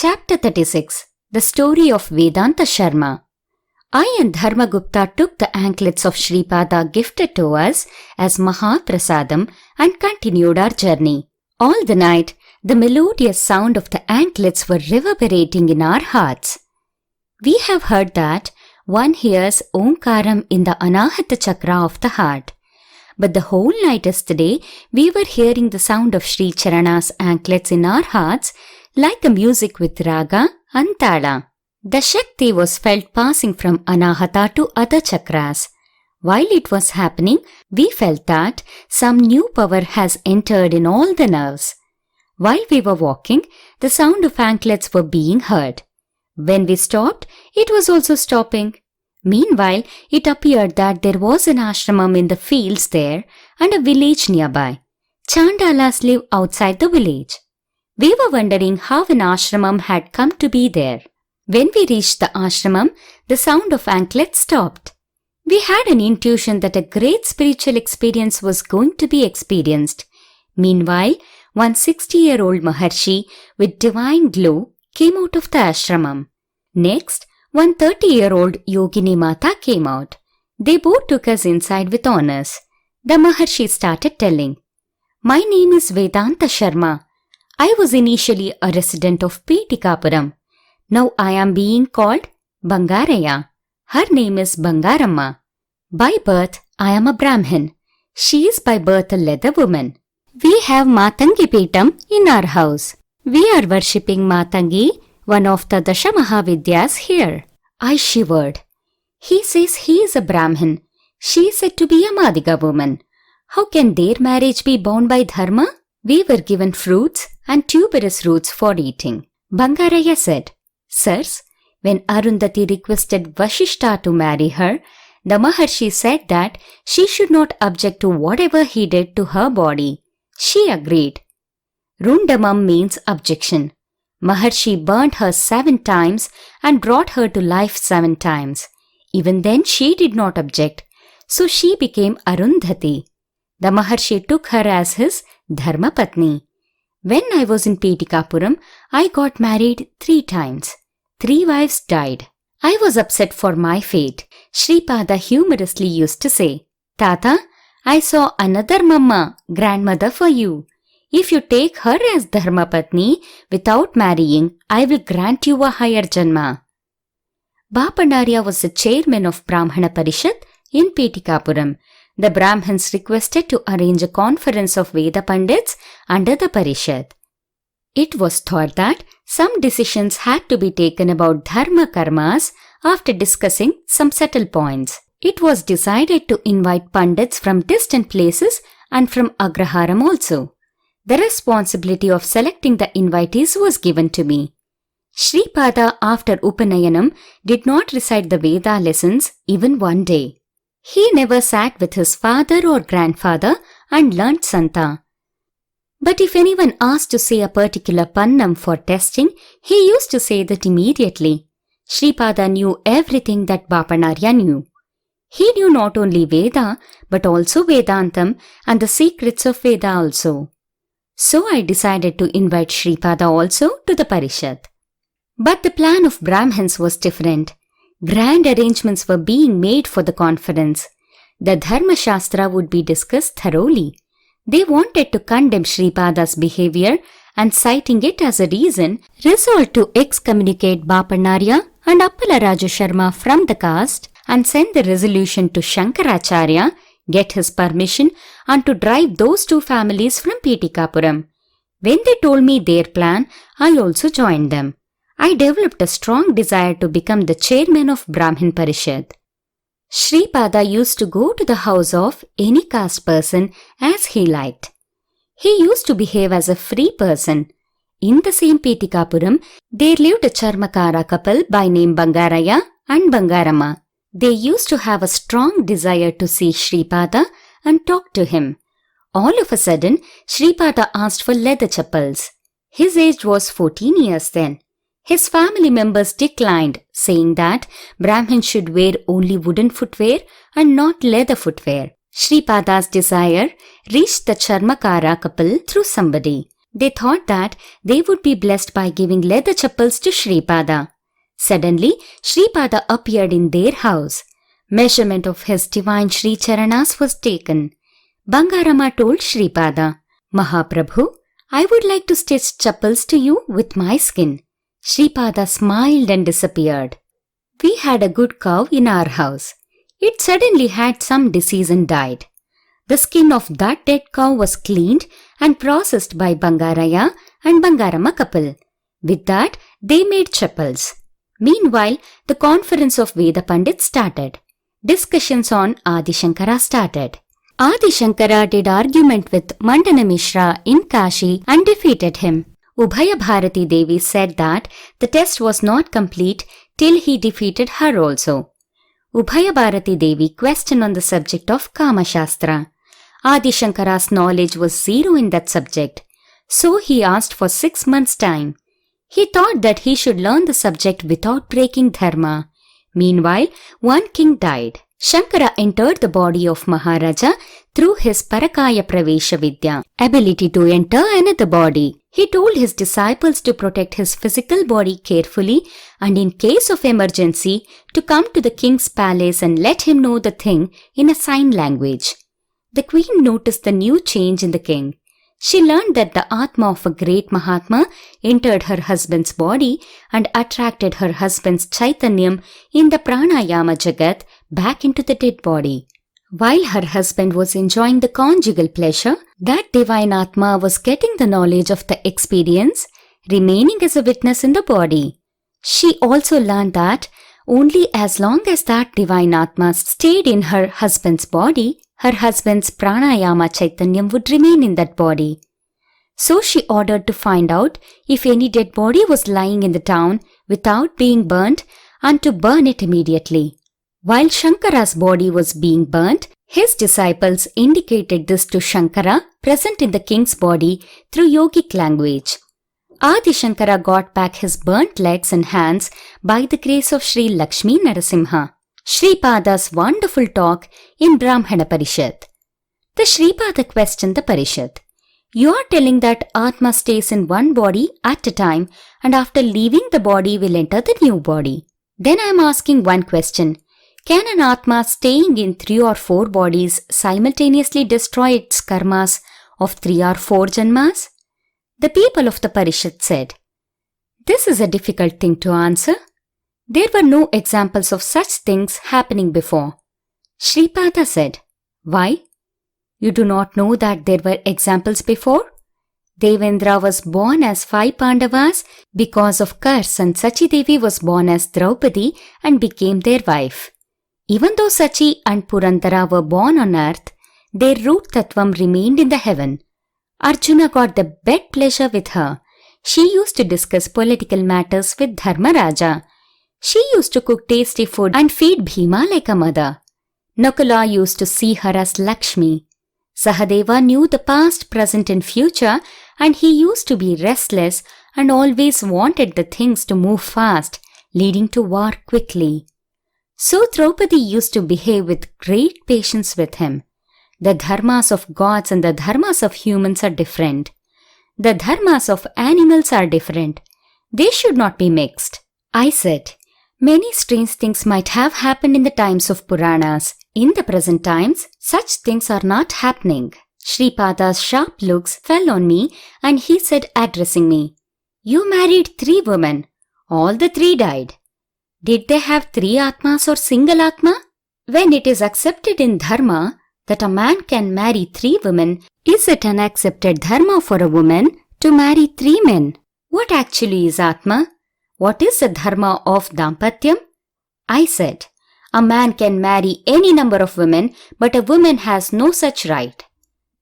Chapter 36. The Story of Vendanta Sharma. I and Dharma Gupta took the anklets of Sripada gifted to us as mahaprasadam and continued our journey. All the night, the melodious sound of the anklets were reverberating in our hearts. We have heard that one hears karam in the anaahata chakra of the heart. But the whole night yesterday, we were hearing the sound of Sricharana's anklets in our hearts like the music with raga and taala. The Shakti was felt passing from anaahata to other chakras. While it was happening, we felt that some new power has entered in all the nerves. While we were walking, the sound of anklets were being heard. When we stopped, it was also stopping. Meanwhile, it appeared that there was an ashramam in the fields there and a village nearby. Chandaalas live outside the village. We were wondering how an ashramam had come to be there. When we reached the ashramam, the sound of anklets stopped. We had an intuition that a great spiritual experience was going to be experienced. Meanwhile, one 60-year-old Maharshi with divine glow came out of the ashramam. Next, one 30-year-old Yogini Mata came out. They both took us inside with honors. The Maharshi started telling, "My name is Vendanta Sharma. I was initially a resident of Petikapuram. Now I am being called Bangaraya. Her name is Bangaramma. By birth, I am a Brahmin. She is by birth a leather woman. We have Matangi Peetam in our house. We are worshipping Matangi, one of the Dasha Mahavidyas here." I shivered. He says he is a Brahmin. She is said to be a Madiga woman. How can their marriage be bound by dharma? We were given fruits and tuberous roots for eating. Bangaraya said, "Sirs, when Arundhati requested Vashishta to marry her, the Maharshi said that she should not object to whatever he did to her body. She agreed. Rundamam means objection. Maharshi burnt her 7 times and brought her to life 7 times. Even then she did not object, so she became Arundhati. The Maharshi took her as his Dharma Patni. When I was in Petikapuram, I got married 3 times. 3 wives died. I was upset for my fate. Sripada humorously used to say, "Tata, I saw another Mamma, grandmother for you. If you take her as Dharma Patni without marrying, I will grant you a higher Janma." Bapanarya was the chairman of Brahmana Parishad in Petikapuram. The Brahmins requested to arrange a conference of Veda Pandits under the Parishad. It was thought that some decisions had to be taken about dharma karmas after discussing some subtle points. It was decided to invite Pandits from distant places and from Agraharam also. The responsibility of selecting the invitees was given to me. Sripada, after Upanayanam, did not recite the Veda lessons even one day. He never sat with his father or grandfather and learnt Santa. But if anyone asked to say a particular pannam for testing, he used to say that immediately. Sripada knew everything that Bapanarya knew. He knew not only Veda, but also Vedantam and the secrets of Veda also. So I decided to invite Sripada also to the Parishad. But the plan of Brahmins was different. Grand arrangements were being made for the conference. The Dharma Shastra would be discussed thoroughly. They wanted to condemn Sripada's behavior and, citing it as a reason, resolved to excommunicate Bapanarya and Appalaraju Sharma from the caste and send the resolution to Shankaracharya, get his permission, and to drive those 2 families from Petikapuram. When they told me their plan, I also joined them. I developed a strong desire to become the chairman of Brahmin Parishad. Sripada used to go to the house of any caste person as he liked. He used to behave as a free person. In the same Petikapuram, there lived a Charmakara couple by name Bangaraya and Bangaramma. They used to have a strong desire to see Sripada and talk to him. All of a sudden, Sripada asked for leather chappals. His age was 14 years then. His family members declined, saying that Brahmins should wear only wooden footwear and not leather footwear. Sripada's desire reached the Charmakara couple through somebody. They thought that they would be blessed by giving leather chappals to Sripada. Suddenly, Sripada appeared in their house. Measurement of his divine Sricharanas was taken. Bangarama told Sripada, "Mahaprabhu, I would like to stitch chappals to you with my skin." Sripada smiled and disappeared. We had a good cow in our house. It suddenly had some disease and died. The skin of that dead cow was cleaned and processed by Bangaraya and Bangarama couple. With that, they made chappals. Meanwhile, the conference of Veda Pandits started. Discussions on Adi Shankara started. Adi Shankara did argument with Mandana Mishra in Kashi and defeated him. Ubhaya Bharati Devi said that the test was not complete till he defeated her also. Ubhaya Bharati Devi questioned on the subject of Kama Shastra. Adi Shankara's knowledge was zero in that subject, so he asked for 6 months' time. He thought that he should learn the subject without breaking dharma. Meanwhile, one king died. Shankara entered the body of Maharaja through his Parakaya Pravesha Vidya, ability to enter another body. He told his disciples to protect his physical body carefully and in case of emergency to come to the king's palace and let him know the thing in a sign language. The queen noticed the new change in the king. She learned that the Atma of a great Mahatma entered her husband's body and attracted her husband's Chaitanyam in the Pranayama Jagat back into the dead body. While her husband was enjoying the conjugal pleasure, that divine Atma was getting the knowledge of the experience, remaining as a witness in the body. She also learned that only as long as that divine Atma stayed in her husband's body, her husband's pranayama chaitanyam would remain in that body. So she ordered to find out if any dead body was lying in the town without being burnt and to burn it immediately. While Shankara's body was being burnt, his disciples indicated this to Shankara present in the king's body through yogic language. Adi Shankara got back his burnt legs and hands by the grace of Sri Lakshmi Narasimha. Sripada's wonderful talk in Brahmana Parishad. The Sripada questioned the Parishad. You are telling that Atma stays in one body at a time and after leaving the body will enter the new body. Then I am asking one question. Can an Atma staying in 3 or 4 bodies simultaneously destroy its karmas of 3 or 4 janmas? The people of the Parishad said, This is a difficult thing to answer. There were no examples of such things happening before. Sripada said, Why? You do not know that there were examples before? Devendra was born as 5 Pandavas because of curse and Sachi Devi was born as Draupadi and became their wife. Even though Sachi and Purandara were born on earth, their root tattvam remained in the heaven. Arjuna got the bed pleasure with her. She used to discuss political matters with Dharmaraja. She used to cook tasty food and feed Bhima like a mother. Nakula used to see her as Lakshmi. Sahadeva knew the past, present and future and he used to be restless and always wanted the things to move fast, leading to war quickly. So Draupadi used to behave with great patience with him. The dharmas of gods and the dharmas of humans are different. The dharmas of animals are different. They should not be mixed. I said, Many strange things might have happened in the times of Puranas. In the present times, such things are not happening. Sripada's sharp looks fell on me and he said, addressing me, You married 3 women. All the 3 died. Did they have 3 Atmas or single Atma? When it is accepted in Dharma that a man can marry 3 women, is it an accepted Dharma for a woman to marry 3 men? What actually is Atma? What is the dharma of Dampatyam? I said, a man can marry any number of women, but a woman has no such right.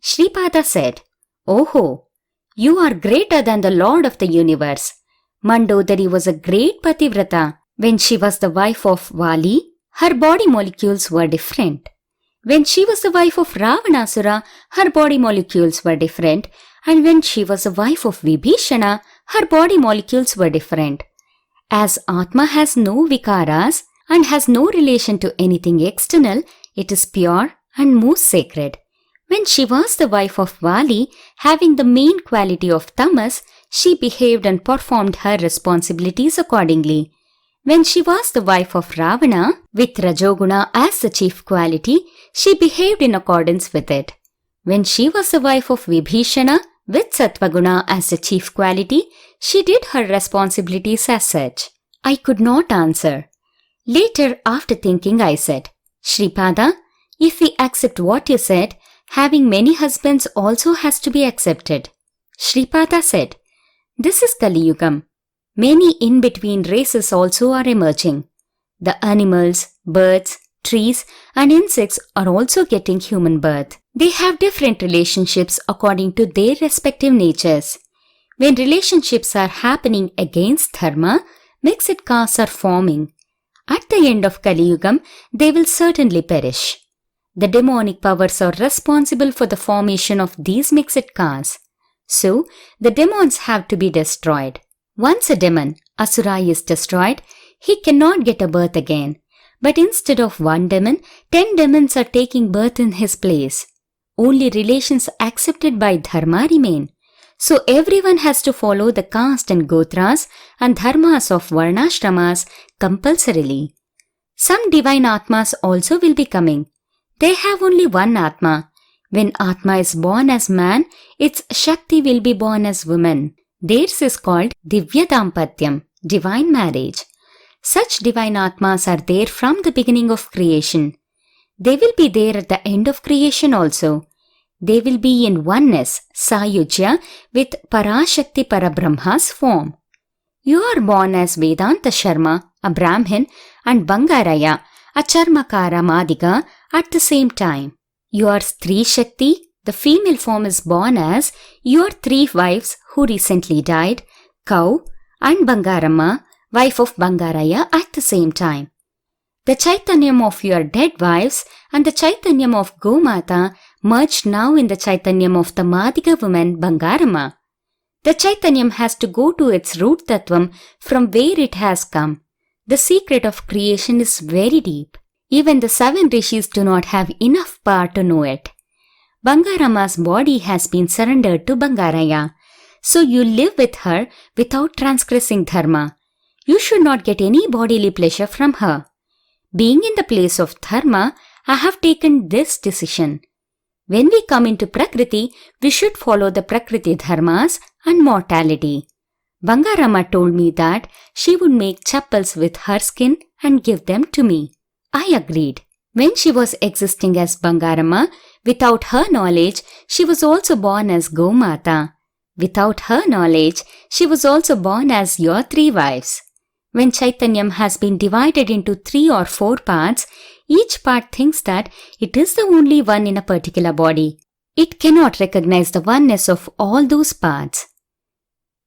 Sripada said, Oh, you are greater than the Lord of the universe. Mandodari was a great pativrata. When she was the wife of Vali, her body molecules were different. When she was the wife of Ravanasura, her body molecules were different. And when she was the wife of Vibhishana, her body molecules were different. As Atma has no vikaras and has no relation to anything external, it is pure and most sacred. When she was the wife of Vali, having the main quality of tamas, she behaved and performed her responsibilities accordingly. When she was the wife of Ravana, with Rajoguna as the chief quality, she behaved in accordance with it. When she was the wife of Vibhishana, with Sattvaguna as the chief quality, she did her responsibilities as such. I could not answer. Later, after thinking, I said, Sripada, if we accept what you said, having many husbands also has to be accepted. Sripada said, this is Kali Yugam. Many in-between races also are emerging. The animals, birds, trees and insects are also getting human birth. They have different relationships according to their respective natures. When relationships are happening against dharma, mixed castes are forming. At the end of Kali Yugam, they will certainly perish. The demonic powers are responsible for the formation of these mixed castes. So, the demons have to be destroyed. Once a demon, Asura, is destroyed, he cannot get a birth again. But instead of one demon, 10 demons are taking birth in his place. Only relations accepted by dharma remain. So everyone has to follow the caste and gotras and dharmas of varnashramas compulsorily. Some divine atmas also will be coming. They have only one atma. When atma is born as man, its Shakti will be born as woman. Theirs is called Divya Dampatyam, divine marriage. Such divine atmas are there from the beginning of creation. They will be there at the end of creation also. They will be in oneness, Sayujya, with Parashakti Parabrahma's form. You are born as Vendanta Sharma, a Brahmin, and Bangaraya, a Charmakara Madiga, at the same time. You are Stri Shakti. The female form is born as your 3 wives who recently died, Kau and Bangaramma, wife of Bangaraya, at the same time. The Chaitanyam of your dead wives and the Chaitanyam of Gomata merged now in the Chaitanyam of the Madiga woman Bangaramma. The Chaitanyam has to go to its root tattvam from where it has come. The secret of creation is very deep. Even the 7 rishis do not have enough power to know it. Bangaramma's body has been surrendered to Bangaraya. So you live with her without transgressing dharma. You should not get any bodily pleasure from her. Being in the place of dharma, I have taken this decision. When we come into Prakriti, we should follow the Prakriti dharmas and mortality. Bangaramma told me that she would make chappals with her skin and give them to me. I agreed. When she was existing as Bangaramma, without her knowledge, she was also born as Gomata. Without her knowledge, she was also born as your 3 wives. When Chaitanyam has been divided into 3 or 4 parts, each part thinks that it is the only one in a particular body. It cannot recognize the oneness of all those parts.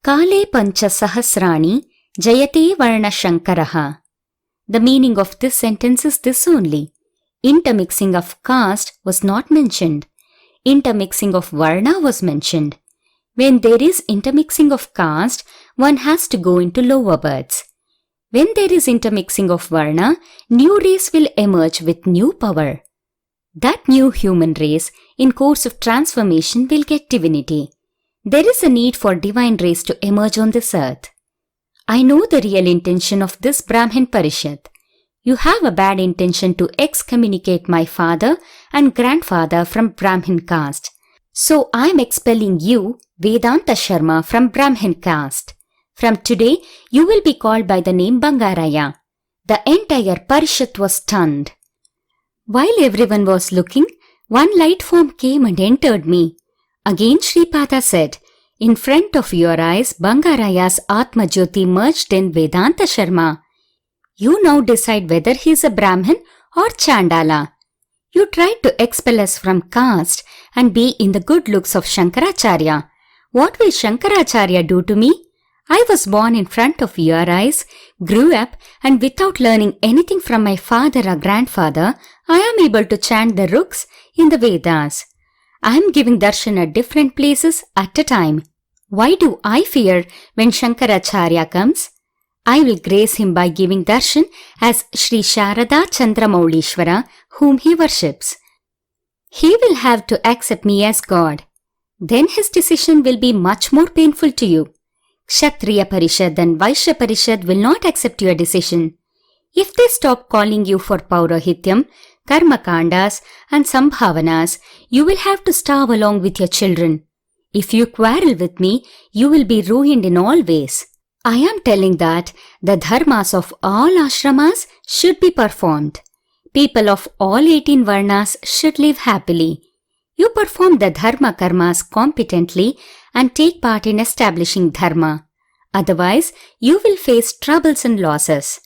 Kale pancha sahasrani jayate varna shankaraha. The meaning of this sentence is this only. Intermixing of caste was not mentioned. Intermixing of varna was mentioned. When there is intermixing of caste, one has to go into lower births. When there is intermixing of varna, new race will emerge with new power. That new human race, in course of transformation, will get divinity. There is a need for divine race to emerge on this earth. I know the real intention of this Brahmin Parishad. You have a bad intention to excommunicate my father and grandfather from Brahmin caste. So I am expelling you, Vendanta Sharma, from Brahmin caste. From today, you will be called by the name Bangaraya. The entire Parishad was stunned. While everyone was looking, one light form came and entered me. Again Sripada said, in front of your eyes, Bangaraya's Atma Jyoti merged in Vendanta Sharma. You now decide whether he is a Brahmin or Chandala. You tried to expel us from caste and be in the good looks of Shankaracharya. What will Shankaracharya do to me? I was born in front of your eyes, grew up, and without learning anything from my father or grandfather, I am able to chant the ruks in the Vedas. I am giving darshan at different places at a time. Why do I fear when Shankaracharya comes? I will grace him by giving darshan as Sri Sharada Chandramaulishwara, whom he worships. He will have to accept me as God. Then his decision will be much more painful to you. Kshatriya Parishad and Vaishya Parishad will not accept your decision. If they stop calling you for Paurahityam, Karmakandas and Sambhavanas, you will have to starve along with your children. If you quarrel with me, you will be ruined in all ways. I am telling that the dharmas of all ashramas should be performed. People of all 18 varnas should live happily. You perform the dharma karmas competently and take part in establishing dharma. Otherwise, you will face troubles and losses.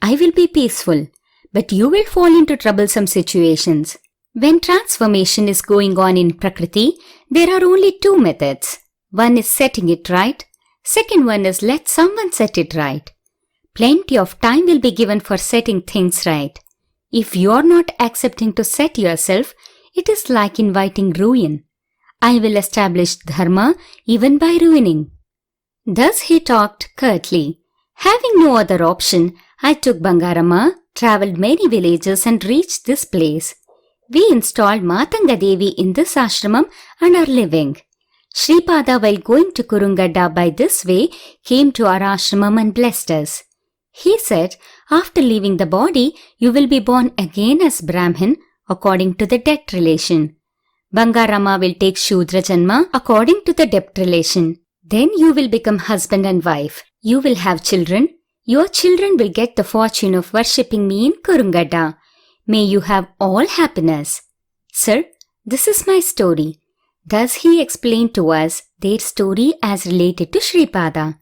I will be peaceful, but you will fall into troublesome situations. When transformation is going on in Prakriti, there are only two methods. One is setting it right. Second one is let someone set it right. Plenty of time will be given for setting things right. If you are not accepting to set yourself, it is like inviting ruin. I will establish dharma even by ruining. Thus he talked curtly. Having no other option, I took Bangarama, travelled many villages and reached this place. We installed Matanga Devi in this ashramam and are living. Sripada, while going to Kurungadda by this way, came to our ashramam and blessed us. He said, after leaving the body, you will be born again as Brahmin according to the debt relation. Bangarama will take Shudra Janma according to the debt relation. Then you will become husband and wife. You will have children. Your children will get the fortune of worshipping me in Kurungadda. May you have all happiness. Sir, this is my story. Thus he explained to us their story as related to Sripada.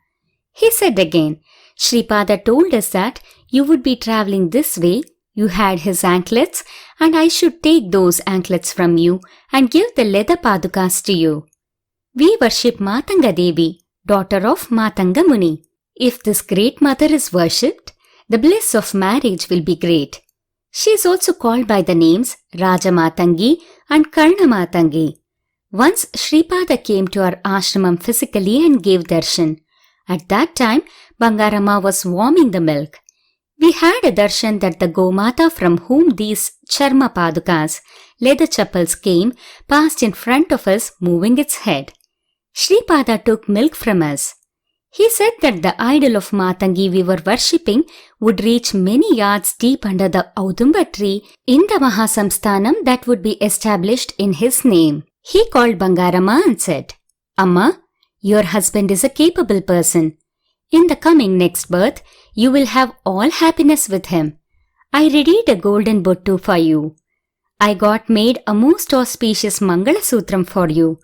He said again, Sripada told us that you would be travelling this way. You had his anklets and I should take those anklets from you and give the leather padukas to you. We worship Matanga Devi, daughter of Matanga Muni. If this great mother is worshipped, the bliss of marriage will be great. She is also called by the names Raja Matangi and Karna Matangi. Once Sripada came to our ashramam physically and gave darshan. At that time, Bangarama was warming the milk. We had a darshan that the Gomata from whom these charma padukas, leather chappals came, passed in front of us moving its head. Sripada took milk from us. He said that the idol of Matangi we were worshipping would reach many yards deep under the Audumba tree in the Mahasamsthanam that would be established in his name. He called Bangarama and said, Amma, your husband is a capable person. In the coming next birth, you will have all happiness with him. I readied a golden bottu for you. I got made a most auspicious Mangala Sutram for you.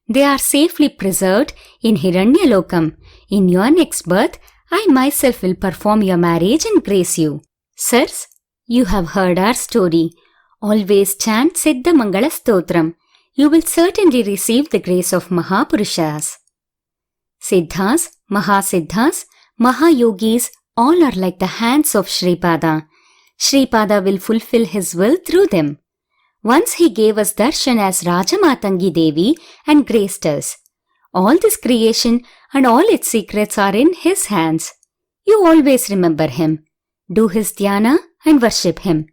They are safely preserved in Hiranyalokam. In your next birth, I myself will perform your marriage and grace you. Sirs, you have heard our story. Always chant Siddha Mangala Stotram. You will certainly receive the grace of Mahapurushas. Siddhas, Mahasiddhas, Mahayogis, all are like the hands of Sripada. Sripada will fulfill his will through them. Once he gave us darshan as Raja Matangi Devi and graced us. All this creation and all its secrets are in his hands. You always remember him. Do his dhyana and worship him.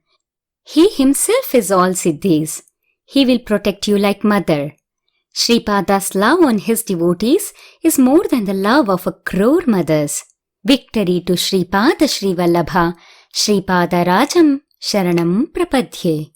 He himself is all siddhis. He will protect you like mother. Sripada's love on his devotees is more than the love of 1,000,000 mothers. Victory to Sripada Srivallabha, Sripada Rajam Sharanam Prapadhye.